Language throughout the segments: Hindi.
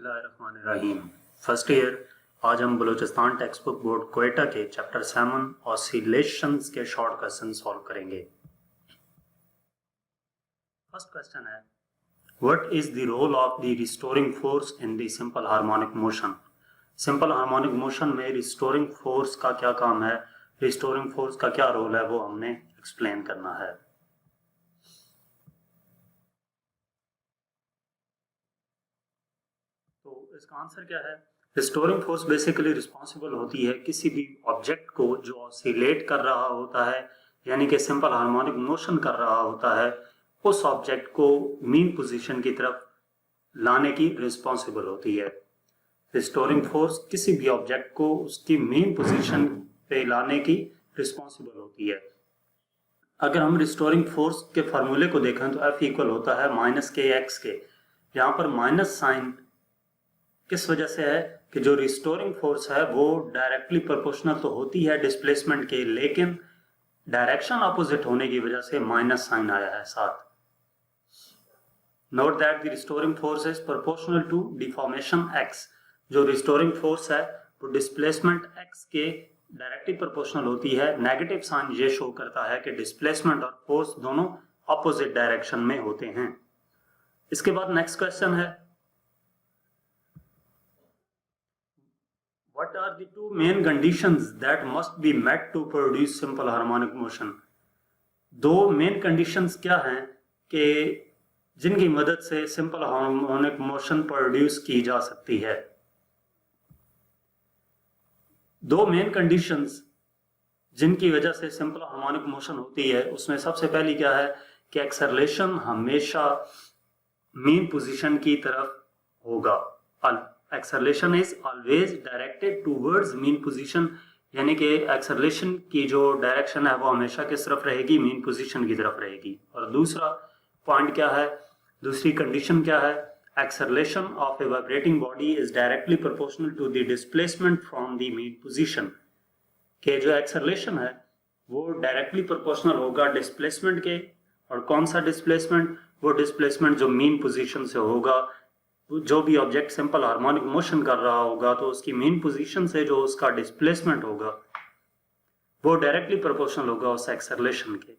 बिस्मिल्लाहिर्रहमानिर्रहीम। First year. आज हम Balochistan text book board Quetta के चैप्टर 7 ऑसिलेशंस के शॉर्ट क्वेश्चन सॉल्व करेंगे। फर्स्ट क्वेश्चन है, what is the role of the restoring force in the simple harmonic motion. Simple harmonic motion में रिस्टोरिंग फोर्स का क्या काम है, रिस्टोरिंग फोर्स का क्या रोल है, वो हमने एक्सप्लेन करना है। तो इसका आंसर क्या है? रिस्टोरिंग फोर्स बेसिकली रिस्पॉन्सिबल होती है किसी भी ऑब्जेक्ट को जो ऑसिलेट कर रहा होता है, यानी कि सिंपल हार्मोनिक मोशन कर रहा होता है, उस ऑब्जेक्ट को मीन पोजीशन की तरफ लाने की रिस्पॉन्सिबल होती है। रिस्टोरिंग फोर्स किसी भी ऑब्जेक्ट को उसकी मीन पोजीशन पे लाने की रिस्पॉन्सिबल होती है। अगर हम रिस्टोरिंग फोर्स के फार्मूले को देखें तो F इक्वल होता है -kx के। यहाँ पर माइनस साइन किस वजह से है कि जो रिस्टोरिंग फोर्स है वो डायरेक्टली प्रोपोर्शनल तो होती है डिस्प्लेसमेंट के, लेकिन डायरेक्शन अपोजिट होने की वजह से माइनस साइन आया है साथ। Note that the restoring force is proportional to deformation x। जो रिस्टोरिंग फोर्स है वो डिस्प्लेसमेंट x के डायरेक्टली प्रोपोर्शनल होती है। नेगेटिव साइन ये शो करता है कि डिस्प्लेसमेंट और फोर्स दोनों अपोजिट डायरेक्शन में होते हैं। इसके बाद नेक्स्ट क्वेश्चन है, what are the two main conditions that must be met to produce simple harmonic motion। दो मेन कंडीशंस क्या हैं कि जिनकी मदद से सिंपल हार्मोनिक मोशन प्रोड्यूस की जा सकती है। दो मेन कंडीशंस जिनकी वजह से सिंपल हार्मोनिक मोशन होती है, उसमें सबसे पहली क्या है कि एक्सेलरेशन हमेशा मीन पोजीशन की तरफ होगा। Acceleration is always directed towards mean position, यानी कि एक्सेलरेशन की जो डायरेक्शन है वो हमेशा किस तरफ रहेगी, मीन पोजीशन की तरफ रहेगी। और दूसरा पॉइंट क्या है, दूसरी कंडीशन क्या है, acceleration of a vibrating body is directly proportional to the displacement from the mean position. के जो एक्सेलरेशन है वो डायरेक्टली प्रोपोर्शनल होगा डिस्प्लेसमेंट के। और कौन सा डिस्प्लेसमेंट? वो डिस्प्लेसमेंट जो मीन पोजीशन से होगा। जो भी ऑब्जेक्ट सिंपल हार्मोनिक मोशन कर रहा होगा तो उसकी मेन पोजीशन से जो उसका डिस्प्लेसमेंट होगा वो डायरेक्टली प्रोपोर्शनल होगा उस एक्सेलरेशन के।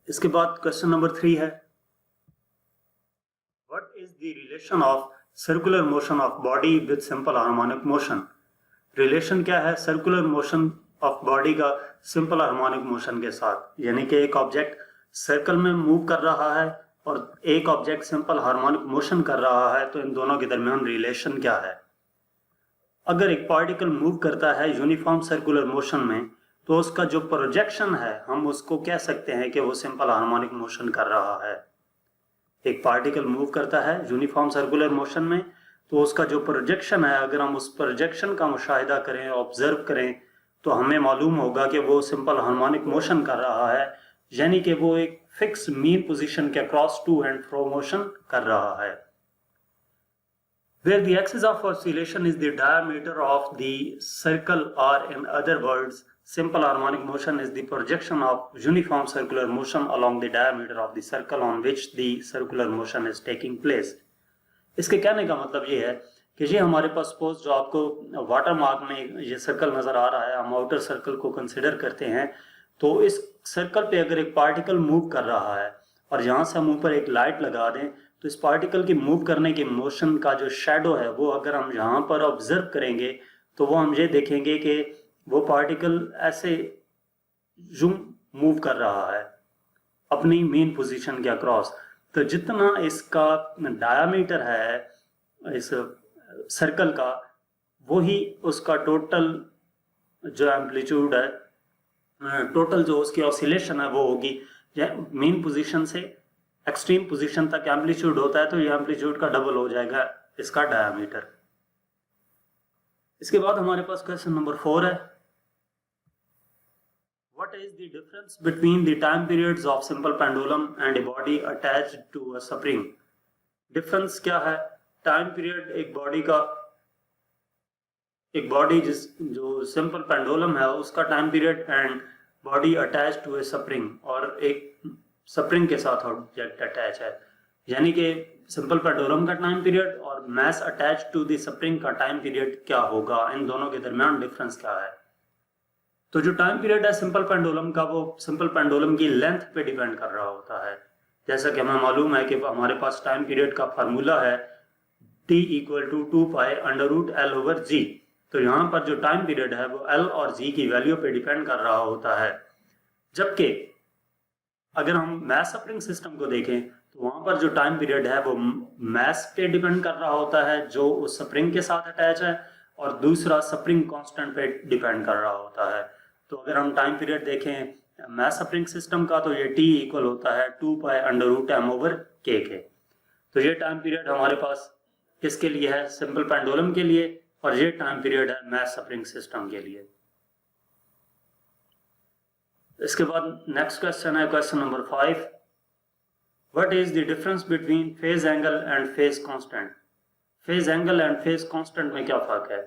इसके बाद क्वेश्चन नंबर 3 है, what is the relation of circular motion of body with simple harmonic motion. Relation क्या है सर्कुलर मोशन ऑफ बॉडी का सिंपल हार्मोनिक मोशन के साथ, यानी कि एक ऑब्जेक्ट सर्कल में मूव कर रहा है और एक ऑब्जेक्ट सिंपल हार्मोनिक मोशन कर रहा है, तो इन दोनों के दरमियान रिलेशन क्या है। अगर एक पार्टिकल मूव करता है यूनिफॉर्म सर्कुलर मोशन में तो उसका जो प्रोजेक्शन है हम उसको कह सकते हैं कि वो सिंपल हार्मोनिक मोशन कर रहा है। एक पार्टिकल मूव करता है यूनिफॉर्म सर्कुलर मोशन में तो उसका जो प्रोजेक्शन है, अगर हम उस प्रोजेक्शन का मुशाहिदा करें, ऑब्जर्व करें, तो हमें मालूम होगा कि वो सिंपल हार्मोनिक मोशन कर रहा है, यानी कि वो एक फिक्स मीन पोजीशन के cross to and fro motion कर रहा है। Where the axis of oscillation is the diameter of the circle, or in other words, simple harmonic motion is the projection of uniform circular motion along the diameter of the circle on which the circular motion is taking place। इसके कहने का मतलब ये है कि ये हमारे पास सपोज जो आपको वाटर मार्क में ये सर्कल नजर आ रहा है, हम आउटर सर्कल को कंसिडर करते हैं, तो इस सर्कल पे अगर एक पार्टिकल मूव कर रहा है और यहाँ से हम ऊपर एक लाइट लगा दें तो इस पार्टिकल की मूव करने की मोशन का जो शेडो है वो अगर हम यहाँ पर ऑब्जर्व करेंगे तो वो हम ये देखेंगे कि वो पार्टिकल ऐसे यूं मूव कर रहा है अपनी मेन पोजीशन के अक्रॉस। तो जितना इसका डायामीटर है इस सर्कल का, वही उसका टोटल जो एम्पलीट्यूड है, टोटल जो उसकी ऑसिलेशन है वो होगी। मेन पोजीशन से एक्सट्रीम पोजीशन तक एम्पलीट्यूड होता है तो ये एम्पलीट्यूड का डबल हो जाएगा इसका डायामीटर। इसके बाद हमारे पास क्वेश्चन नंबर 4 है, what is the difference between the time periods of simple pendulum and a body attached to a spring. Difference क्या है टाइम पीरियड एक बॉडी का, एक बॉडी जो सिंपल पेंडुलम है उसका time period and body attach to a spring, और एक स्प्रिंग के साथ ऑब्जेक्ट अटैच है। यानी कि सिंपल पेंडुलम का टाइम पीरियड और mass attach to the spring का टाइम पीरियड क्या होगा, इन दोनों के दरमियान डिफरेंस क्या है। तो जो टाइम पीरियड है सिंपल पेंडुलम का, वो सिंपल पेंडुलम की लेंथ पे डिपेंड कर रहा होता है। जैसा कि हमें मालूम है कि हमारे पास टाइम पीरियड का फार्मूला है t equal to 2 pi under root L over G. तो यहाँ पर जो टाइम पीरियड है वो एल और जी की वैल्यू पे डिपेंड कर रहा होता है। जबकि अगर हम मास स्प्रिंग सिस्टम को देखें तो वहां पर जो टाइम पीरियड है वो मास पे डिपेंड कर रहा होता है जो उस स्प्रिंग के साथ अटैच है, और दूसरा स्प्रिंग कांस्टेंट पे डिपेंड कर रहा होता है। तो अगर हम टाइम पीरियड देखें मास स्प्रिंग सिस्टम का तो ये t इक्वल होता है 2 pi under root m over k के। तो ये टाइम पीरियड हमारे पास किसके लिए है, सिंपल पेंडुलम के लिए, और ये टाइम पीरियड है मास स्प्रिंग सिस्टम के लिए। इसके बाद नेक्स्ट क्वेश्चन है question number 5, what is the difference between phase angle and phase constant. Phase angle and phase constant में क्या फर्क है।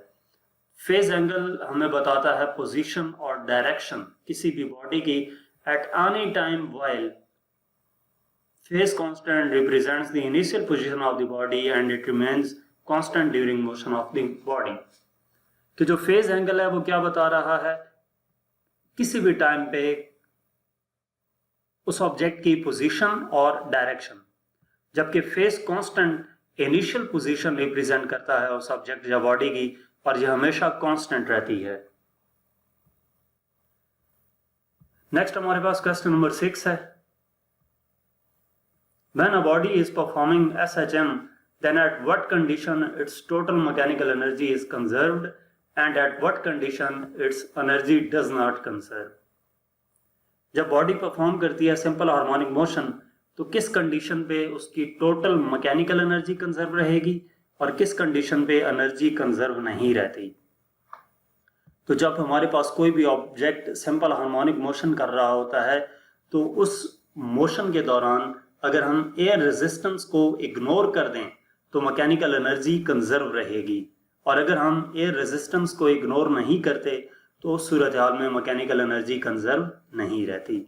फेज एंगल हमें बताता है पोजीशन और डायरेक्शन किसी भी बॉडी की at any time, while phase constant represents the initial position of the body and it remains constant during motion of the body. कि जो फेज एंगल है वो क्या बता रहा है, किसी भी टाइम पे उस ऑब्जेक्ट की पोजीशन और डायरेक्शन, जबकि phase constant initial position represent करता है उस ऑब्जेक्ट या बॉडी की, और यह हमेशा कांस्टेंट रहती है। नेक्स्ट हमारे पास क्वेश्चन नंबर 6 है, When a body is performing SHM, then at what condition its total mechanical energy is conserved and at what condition its energy does not conserve। जब बॉडी परफॉर्म करती है सिंपल हार्मोनिक मोशन तो किस कंडीशन पे उसकी टोटल मैकेनिकल एनर्जी कंजर्व रहेगी और किस कंडीशन पे एनर्जी कंजर्व नहीं रहती। तो जब हमारे पास कोई भी ऑब्जेक्ट सिंपल हार्मोनिक मोशन कर रहा होता है तो उस मोशन के दौरान अगर हम एयर रेजिस्टेंस को इग्नोर कर दें तो मैकेनिकल एनर्जी कंजर्व रहेगी, और अगर हम एयर रेजिस्टेंस को इग्नोर नहीं करते तो उस सूरत हाल में मैकेनिकल एनर्जी कंजर्व नहीं रहती।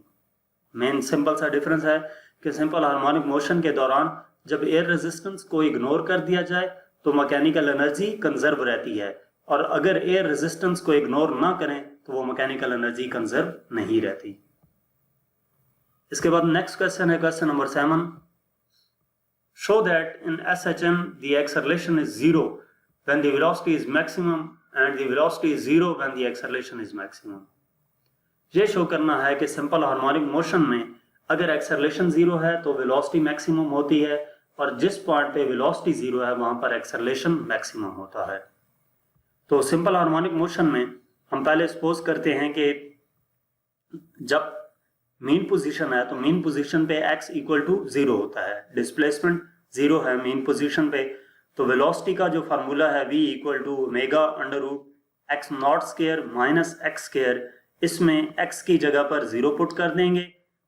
मेन सिंपल सा डिफरेंस है कि सिंपल हार्मोनिक मोशन के दौरान जब एयर रेजिस्टेंस को इग्नोर कर दिया जाए तो मैकेनिकल एनर्जी कंजर्व रहती है, और अगर एयर रेजिस्टेंस को इग्नोर ना करें तो वो मैकेनिकल एनर्जी कंजर्व नहीं रहती। इसके बाद नेक्स्ट क्वेश्चन है question number 7, show that in SHM the acceleration is 0 when the velocity is maximum and the velocity is 0 when the acceleration is maximum. ये शो करना है कि सिंपल हार्मोनिक मोशन में अगर एक्सेलरेशन 0 है तो वेलोसिटी मैक्सिमम होती है, और जिस पॉइंट पे वेलोसिटी 0 है वहां पर एक्सेलरेशन मैक्सिमम होता है। तो सिंपल हार्मोनिक मोशन में हम पहले सपोज करते हैं कि जब मीन पोजीशन है तो मीन पोजीशन पे x इक्वल टू 0 होता है, डिस्प्लेसमेंट 0 है मीन पोजीशन पे, तो वेलोसिटी का जो फार्मूला है v equal to omega under root x naught square minus x square, इसमें x की जगह पर 0 पुट कर देंगे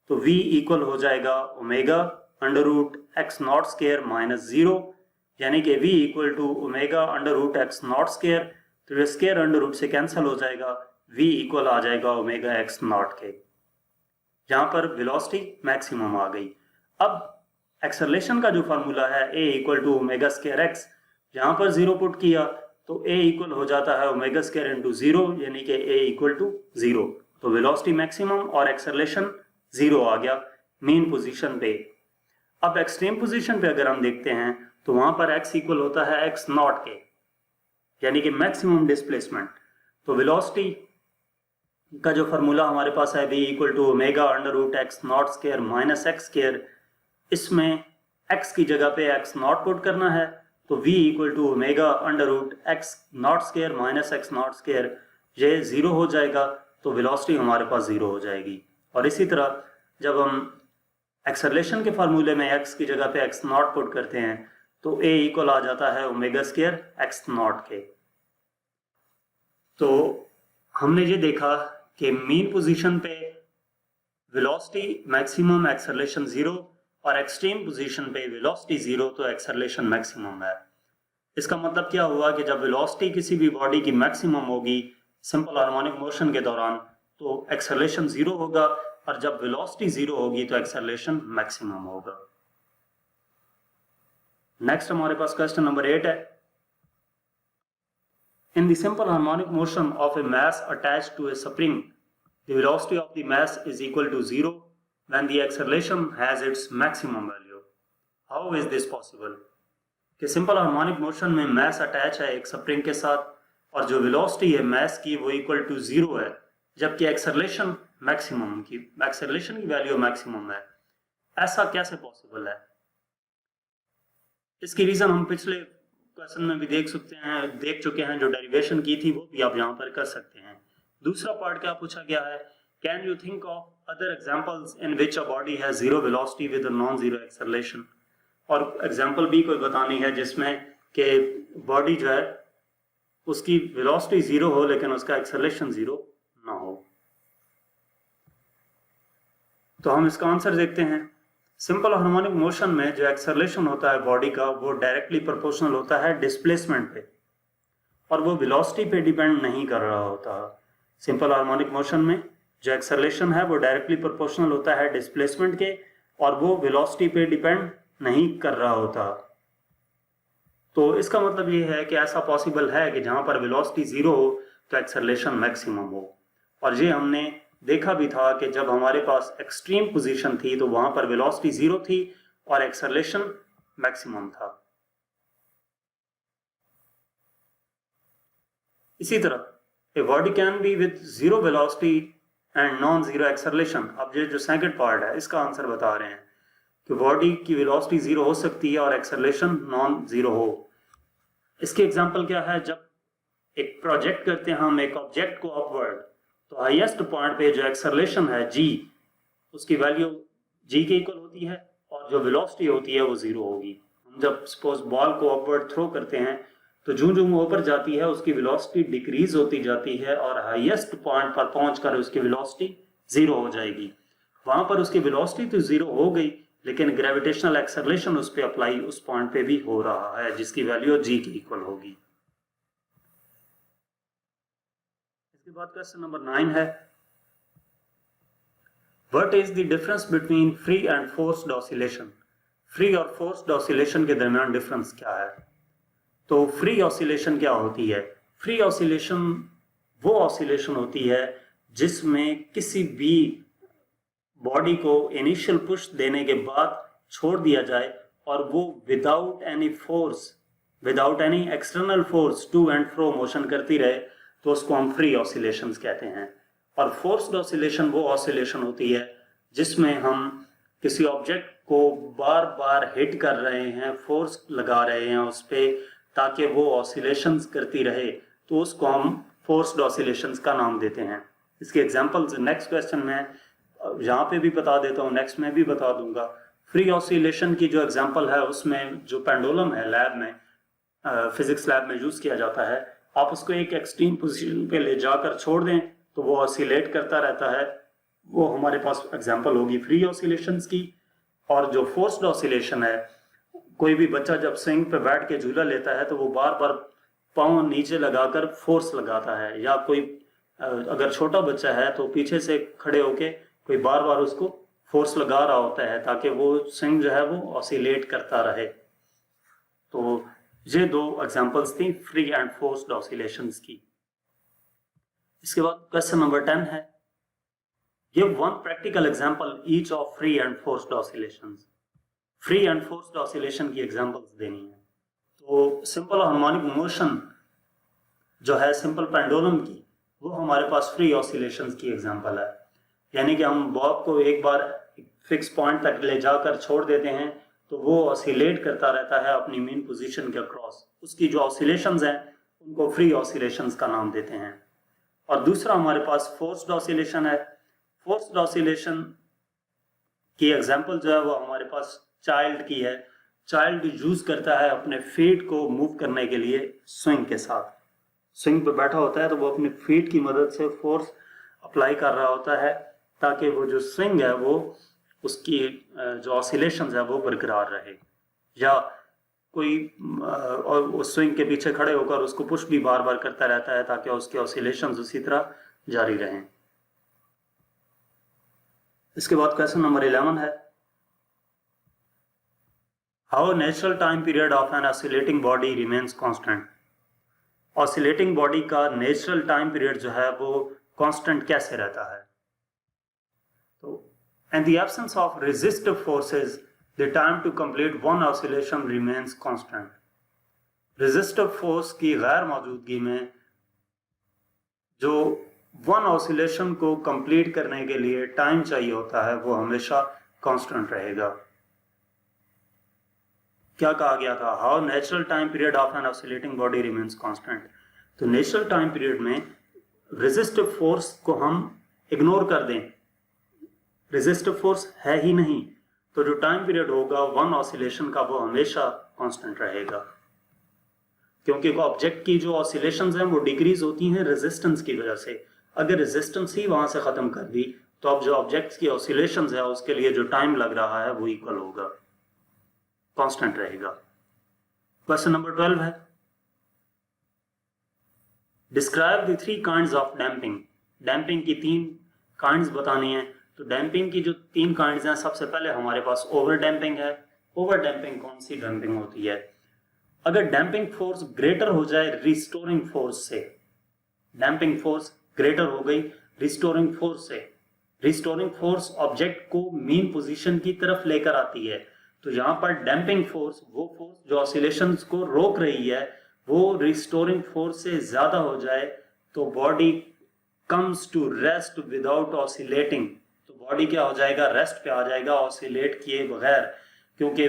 तो v इक्वल हो जाएगा omega under root x naught square minus 0, यानी कि v equal to omega under root x naught square, तो ये स्क्वायर अंडर रूट से कैंसिल हो जाएगा, v इक्वल आ जाएगा ओमेगा एक्स नॉट के। जहां पर वेलोसिटी मैक्सिमम आ गई। अब एक्सेलरेशन का जो फार्मूला है a equal to omega square x, जहां पर 0 पुट किया तो a इक्वल हो जाता है ओमेगा स्क्वायर इंटू 0, यानी कि a इक्वल टू 0। तो वेलोसिटी मैक्सिमम और एक्सेलरेशन 0 आ गया मेन पोजीशन पे। अब एक्सट्रीम पोजीशन पे अगर हम देखते हैं तो वहां पर x इक्वल होता है x नॉट के, यानी कि मैक्सिमम डिस्प्लेसमेंट। तो वेलोसिटी का जो फार्मूला हमारे पास है v equal to omega under root x naught square minus x square, इसमें x की जगह पे x नॉट पुट करना है तो v equal to omega under root x naught square minus x naught square, ये 0 हो जाएगा तो वेलोसिटी हमारे पास 0 हो जाएगी। और इसी तरह जब हम एक्सेलरेशन के फार्मूले में x की जगह पे x नॉट पुट करते हैं तो a इक्वल आ जाता है ओमेगा स्क्वायर एक्स नॉट के। तो हमने ये देखा कि मीन पोजीशन पे वेलोसिटी मैक्सिमम एक्सेलरेशन 0 और एक्सट्रीम पोजीशन पे वेलोसिटी 0 तो एक्सेलरेशन मैक्सिमम है। इसका मतलब क्या हुआ कि जब वेलोसिटी किसी भी बॉडी की मैक्सिमम होगी सिंपल हार्मोनिक मोशन के दौरान तो एक्सेलरेशन 0 होगा, और जब वेलोसिटी 0 होगी तो एक्सेलरेशन मैक्सिमम होगा। नेक्स्ट हमारे पास क्वेश्चन नंबर 8 है। In the simple harmonic motion of a mass attached to a spring the velocity of the mass is equal to 0 when the acceleration has its maximum value. How is this possible? कि सिंपल हार्मोनिक मोशन में मास अटैच है एक स्प्रिंग के साथ और जो वेलोसिटी है मास की वो इक्वल टू 0 है, जबकि एक्सेलरेशन की वैल्यू मैक्सिमम है। ऐसा कैसे पॉसिबल है? इसकी रीजन हम पिछले क्वेश्चन में भी देख चुके हैं, जो डेरिवेशन की थी वो भी आप यहाँ पर कर सकते हैं। दूसरा पार्ट क्या पूछा गया है, can you think of other examples in which a body has zero velocity with a non zero acceleration. और एग्जांपल भी कोई बतानी है जिसमें कि बॉडी जो है उसकी वेलोसिटी 0 हो लेकिन उसका एक्सेलरेशन 0 ना हो। तो हम इसका आंसर देखते हैं। सिंपल हार्मोनिक मोशन में जो एक्सेलरेशन होता है बॉडी का वो डायरेक्टली प्रोपोर्शनल होता है डिस्प्लेसमेंट पे, और वो वेलोसिटी पे डिपेंड नहीं कर रहा होता। सिंपल हार्मोनिक मोशन में जो एक्सेलरेशन है वो डायरेक्टली प्रोपोर्शनल होता है डिस्प्लेसमेंट के, और वो वेलोसिटी पे डिपेंड नहीं कर रहा होता। तो इसका मतलब ये है कि ऐसा पॉसिबल है कि जहां पर वेलोसिटी 0 हो तो एक्सेलरेशन मैक्सिमम हो। और ये हमने देखा भी था कि जब हमारे पास एक्सट्रीम पोजीशन थी तो वहां पर वेलोसिटी 0 थी और एक्सेलरेशन मैक्सिमम था। इसी तरह a body can be with 0 velocity and non zero acceleration. अब ये जो सेकंड पार्ट है इसका आंसर बता रहे हैं कि बॉडी की वेलोसिटी 0 हो सकती है और एक्सेलरेशन नॉन जीरो हो। इसके एग्जांपल क्या है, जब एक प्रोजेक्ट करते हैं हम एक ऑब्जेक्ट को अपवर्ड, तो हाईएस्ट पॉइंट पे जो एक्सेलरेशन है g, उसकी वैल्यू g के इक्वल होती है और जो वेलोसिटी होती है वो 0 होगी। हम जब सपोज बॉल को अपवर्ड थ्रो करते हैं तो जो वो ऊपर जाती है उसकी वेलोसिटी डिक्रीज होती जाती है और हाईएस्ट पॉइंट पर पहुंचकर उसकी वेलोसिटी 0 हो जाएगी। वहां पर उसकी वेलोसिटी तो 0 हो गई लेकिन ग्रेविटेशनल एक्सेलरेशन उस पर अप्लाई उस पॉइंट पे भी हो रहा है जिसकी वैल्यू g के इक्वल होगी। इसके बाद क्वेश्चन नंबर 9 है, what is the difference between free and forced oscillation. Free और फोर्स्ड ऑसिलेशन के दरमियान डिफरेंस क्या है? तो फ्री ऑसिलेशन क्या होती है? फ्री ऑसिलेशन वो ऑसिलेशन होती है जिसमें किसी भी बॉडी को इनिशियल पुश देने के बाद छोड़ दिया जाए और वो without any force, without any external force to and fro motion करती रहे, तो उसको हम फ्री ऑसिलेशंस कहते हैं। और फोर्स्ड ऑसिलेशन वो ऑसिलेशन होती है जिसमें हम किसी ऑब्जेक्ट को बार बार हिट कर रहे हैं, फोर्स लगा रहे हैं उस पर ताकि वो ऑसिलेशंस करती रहे, तो उसको हम फोर्स्ड ऑसिलेशंस का नाम देते हैं। इसके एग्जांपल्स नेक्स्ट क्वेश्चन में यहाँ पे भी बता देता हूँ, नेक्स्ट में भी बता दूंगा। फ्री ऑसिलेशन की जो एग्जांपल है उसमें जो पेंडुलम है लैब में, फिजिक्स लैब में यूज किया जाता है, आप उसको एक एक्सट्रीम पोजीशन पे ले जाकर छोड़ दें तो वो ऑसिलेट करता रहता है, वो हमारे पास एग्जांपल होगी फ्री ऑसिलेशंस की। और जो फोर्स्ड ऑसिलेशन है, कोई भी बच्चा जब स्विंग पे बैठ के झूला लेता है तो वो बार बार पाँव नीचे लगाकर फोर्स लगाता है, या कोई अगर छोटा बच्चा है तो पीछे से खड़े होके कोई बार बार उसको फोर्स लगा रहा होता है ताकि वो स्विंग जो है वो ऑसिलेट करता रहे। तो ये दो एग्जांपल्स थी फ्री एंड फोर्स्ड ऑसिलेशंस की। इसके बाद क्वेश्चन नंबर 10 है, give one practical example each of free and forced oscillations. Free and forced oscillation की एग्जांपल्स देनी है। तो सिंपल हार्मोनिक मोशन जो है सिंपल पेंडुलम की, वो हमारे पास फ्री ऑसिलेशंस की एग्जांपल है। यानी कि हम बॉब को एक बार फिक्स पॉइंट तक ले जाकर छोड़ देते हैं तो वो ऑसिलेट करता रहता है अपनी मेन पोजीशन के अक्रॉस। उसकी जो ऑसिलेशंस हैं उनको फ्री ऑसिलेशंस का नाम देते हैं। और दूसरा हमारे पास फोर्स्ड ऑसिलेशन है। फोर्स्ड ऑसिलेशन की एग्जांपल जो है वो हमारे पास चाइल्ड की है। चाइल्ड यूज करता है अपने फीट को मूव करने के लिए स्विंग के साथ। स्विंग पे बैठा होता है तो वो अपनी फीट की मदद से फोर्स अप्लाई कर रहा होता है ताकि वो जो स्विंग है वो उसकी जो ऑसिलेशंस है वो बरकरार रहे, या कोई और उस स्विंग के पीछे खड़े होकर उसको पुश भी बार बार करता रहता है ताकि उसके ऑसिलेशंस उसी तरह जारी रहें। इसके बाद क्वेश्चन नंबर 11 है, how natural time period of an oscillating body remains constant. Oscillating body का नेचुरल टाइम पीरियड जो है वो कांस्टेंट कैसे रहता है? तो in the absence of resistive forces the time to complete one oscillation remains constant। resistive force की गैर मौजूदगी में जो वन ऑसिलेशन को कंप्लीट करने के लिए टाइम चाहिए होता है वो हमेशा कांस्टेंट रहेगा। क्या कहा गया था? How natural time period of an oscillating body remains constant. तो नेचुरल टाइम पीरियड में रेजिस्टिव फोर्स को हम इग्नोर कर दें, रेजिस्टिव फोर्स है ही नहीं, तो जो टाइम पीरियड होगा वन ऑसिलेशन का वो हमेशा कांस्टेंट रहेगा, क्योंकि ऑब्जेक्ट की जो ऑसिलेशंस हैं वो डिक्रीज होती हैं रेजिस्टेंस की वजह से। अगर रेजिस्टेंस ही वहां से खत्म कर दी तो अब जो ऑब्जेक्ट्स की ऑसिलेशंस है उसके लिए जो टाइम लग रहा है वो इक्वल होगा, कांस्टेंट रहेगा। क्वेश्चन नंबर 12 है, describe the 3 kinds of damping. Damping की 3 काइंड्स बतानी है। तो डैम्पिंग की जो 3 काइंड्स हैं, सबसे पहले हमारे पास ओवर डैम्पिंग है। ओवर डैम्पिंग कौन सी डैम्पिंग होती है? अगर डैम्पिंग फोर्स ग्रेटर हो जाए रिस्टोरिंग फोर्स से, डैम्पिंग फोर्स ग्रेटर हो गई रिस्टोरिंग फोर्स से, रिस्टोरिंग फोर्स ऑब्जेक्ट को मीन पोजीशन की तरफ लेकर आती है, तो यहां पर डैम्पिंग फोर्स, वो फोर्स जो ऑसिलेशंस को रोक रही है, वो रिस्टोरिंग फोर्स से ज्यादा हो जाए तो body comes to rest without oscillating. तो बॉडी क्या हो जाएगा? रेस्ट पे आ जाएगा ऑसिलेट किए बगैर, क्योंकि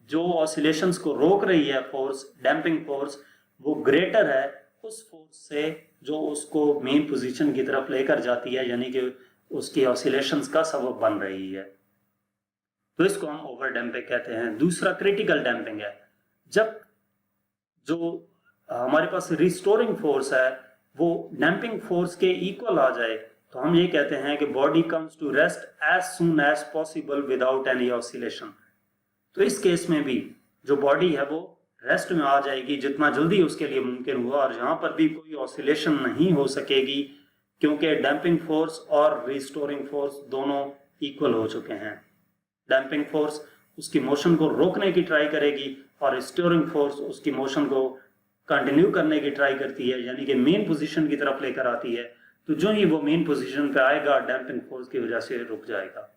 जो ऑसिलेशंस को रोक रही है फोर्स, डैम्पिंग फोर्स, वो ग्रेटर है उस फोर्स से जो उसको मेन पोजीशन की तरफ लेकर जाती है, यानी कि उसकी ऑसिलेशंस का सबब बन रही है। तो इसको हम ओवर डैम्पिंग कहते हैं। दूसरा क्रिटिकल डैम्पिंग है, जब जो हमारे पास रिस्टोरिंग फोर्स है वो डैम्पिंग फोर्स के इक्वल आ जाए, तो हम ये कहते हैं कि body comes to rest as soon as possible without any oscillation. तो इस केस में भी जो बॉडी है वो रेस्ट में आ जाएगी जितना जल्दी उसके लिए मुमकिन हुआ, और यहाँ पर भी कोई ऑसिलेशन नहीं हो सकेगी, क्योंकि डैम्पिंग फोर्स और रिस्टोरिंग फोर्स दोनों इक्वल हो चुके हैं। डैम्पिंग फोर्स उसकी मोशन को रोकने की ट्राई करेगी और रिस्टोरिंग फोर्स उसकी मोशन को कंटिन्यू करने की ट्राई करती है, यानी कि मेन पोजीशन की तरफ लेकर आती है। तो जो ही वो मेन पोजीशन पे आएगा डैम्पिंग फोर्स की वजह से रुक जाएगा।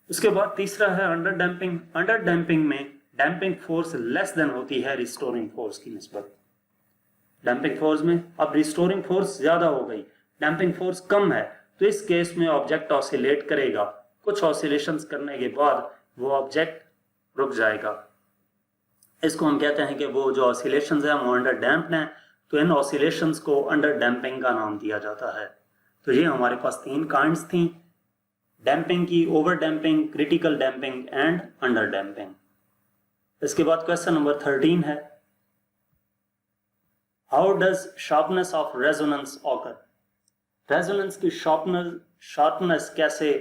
उसके बाद तीसरा है अंडर डैम्पिंग। अंडर डैम्पिंग में डैम्पिंग फोर्स लेस देन होती है रिस्टोरिंग फोर्स की निस्बत। डैम्पिंग फोर्स में अब रिस्टोरिंग फोर्स ज्यादा हो गई, डैम्पिंग फोर्स कम है, तो इस केस में ऑब्जेक्ट ऑसिलेट करेगा। कुछ ऑसिलेशंस करने के बाद वो ऑब्जेक्ट रुक जाएगा। इसको हम कहते हैं कि वो जो ऑसिलेशंस हैं वो अंडर डैम्प्ड हैं, तो इन ऑसिलेशंस को अंडर डैम्पिंग का नाम दिया जाता है। तो ये हमारे पास 3 काइंड्स थी डैम्पिंग की, over damping, critical damping and under damping. इसके बाद क्वेश्चन नंबर 13 है, how does sharpness of resonance occur. Resonance की शार्पनेस कैसे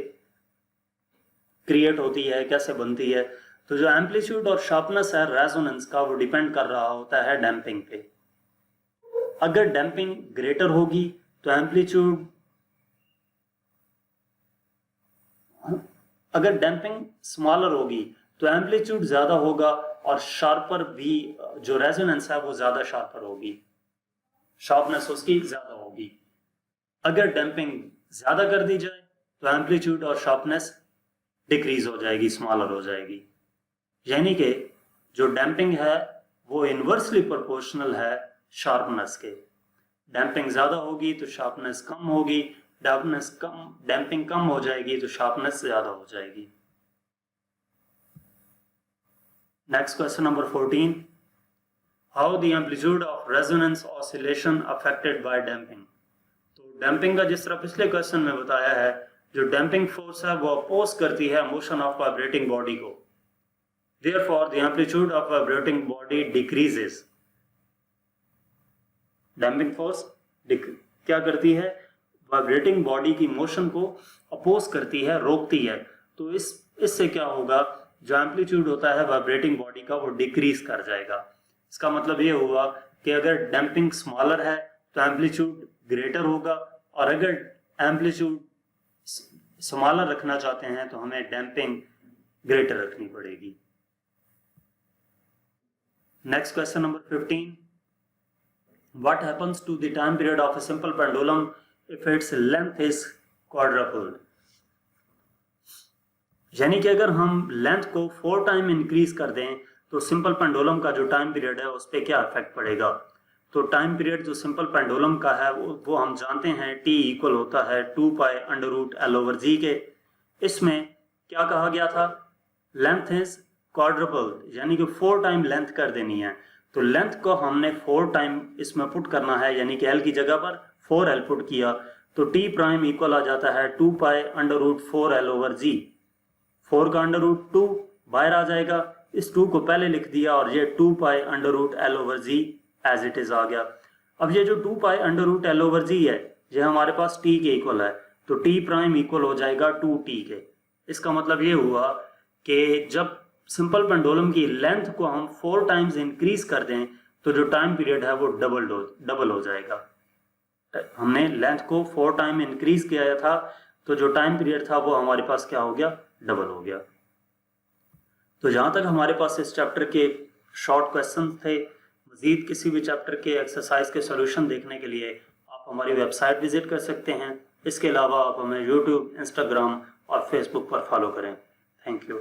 क्रिएट होती है, कैसे बनती है? तो जो एम्पलीट्यूड और शार्पनेस है रेजोनेंस का वो डिपेंड कर रहा होता है डैम्पिंग पे। अगर डैम्पिंग ग्रेटर होगी तो एम्पलीट्यूड, अगर डैम्पिंग स्मॉलर होगी तो एम्पलीट्यूड ज्यादा होगा और शार्पर भी, जो रेजोनेंस है वो ज्यादा शार्पर होगी, शार्पनेस उसकी ज्यादा होगी। अगर डैम्पिंग ज्यादा कर दी जाए तो एम्पलीट्यूड और शार्पनेस डिक्रीज हो जाएगी, स्मॉलर हो जाएगी। यानी कि जो डैम्पिंग है वो इनवर्सली प्रोपोर्शनल है शार्पनेस के। डैम्पिंग ज्यादा होगी तो शार्पनेस कम होगी, डैम्पिंग कम हो जाएगी तो शार्पनेस ज्यादा हो जाएगी। Next question number 14, how the amplitude of resonance oscillation affected by damping. तो डैम्पिंग का जिस तरह पिछले क्वेश्चन में बताया है, जो डैम्पिंग फोर्स है वो अपोज करती है मोशन ऑफ वाइब्रेटिंग बॉडी को, therefore the amplitude of vibrating body decreases। Damping force क्या करती है? वाइब्रेटिंग बॉडी की मोशन को अपोज करती है, रोकती है। तो इससे क्या होगा, जो एम्पलीट्यूड होता है वाइब्रेटिंग बॉडी का वो डिक्रीज कर जाएगा। इसका मतलब ये हुआ कि अगर डैम्पिंग स्मॉलर है तो एम्पलीट्यूड ग्रेटर होगा, और अगर एम्पलीट्यूड स्मॉलर रखना चाहते हैं तो हमें डैम्पिंग ग्रेटर रखनी पड़ेगी। Next question number 15, what happens to the time period of a simple pendulum if its length is quadrupled. यानी कि अगर हम लेंथ को 4 टाइम इंक्रीज कर दें तो सिंपल पेंडुलम का जो टाइम पीरियड है उस पर क्या इफेक्ट पड़ेगा। तो टाइम पीरियड जो सिंपल पेंडुलम का है वो हम जानते हैं t इक्वल होता है 2 pi under root L over G के। इसमें क्या कहा गया था, लेंथ इज क्वाड्रपल, यानी कि 4 टाइम लेंथ कर देनी है। तो लेंथ को हमने 4 टाइम इसमें पुट करना है, यानी कि एल की जगह पर 4l पुट किया तो t प्राइम इक्वल आ जाता है 2 pi under root 4l over G. 4 का अंडर रूट 2 बाहर आ जाएगा, इस 2 को पहले लिख दिया और ये 2 pi under root L over G as it is आ गया। अब ये जो 2 pi under root L over G है ये हमारे पास t के इक्वल है, तो t प्राइम इक्वल हो जाएगा 2t के। इसका मतलब ये हुआ कि जब सिंपल पेंडुलम की लेंथ को हम 4 टाइम्स इंक्रीज कर दें तो जो टाइम पीरियड है वो डबल हो जाएगा। हमने लेंथ को 4 टाइम इंक्रीज किया था तो जो टाइम पीरियड था वो हमारे पास क्या हो गया, डबल हो गया। तो जहां तक हमारे पास इस चैप्टर के शॉर्ट क्वेश्चन थे, मजीद किसी भी चैप्टर के एक्सरसाइज के सॉल्यूशन देखने के लिए आप हमारी वेबसाइट विजिट कर सकते हैं। इसके अलावा आप हमें यूट्यूब, इंस्टाग्राम और फेसबुक पर फॉलो करें। Thank you.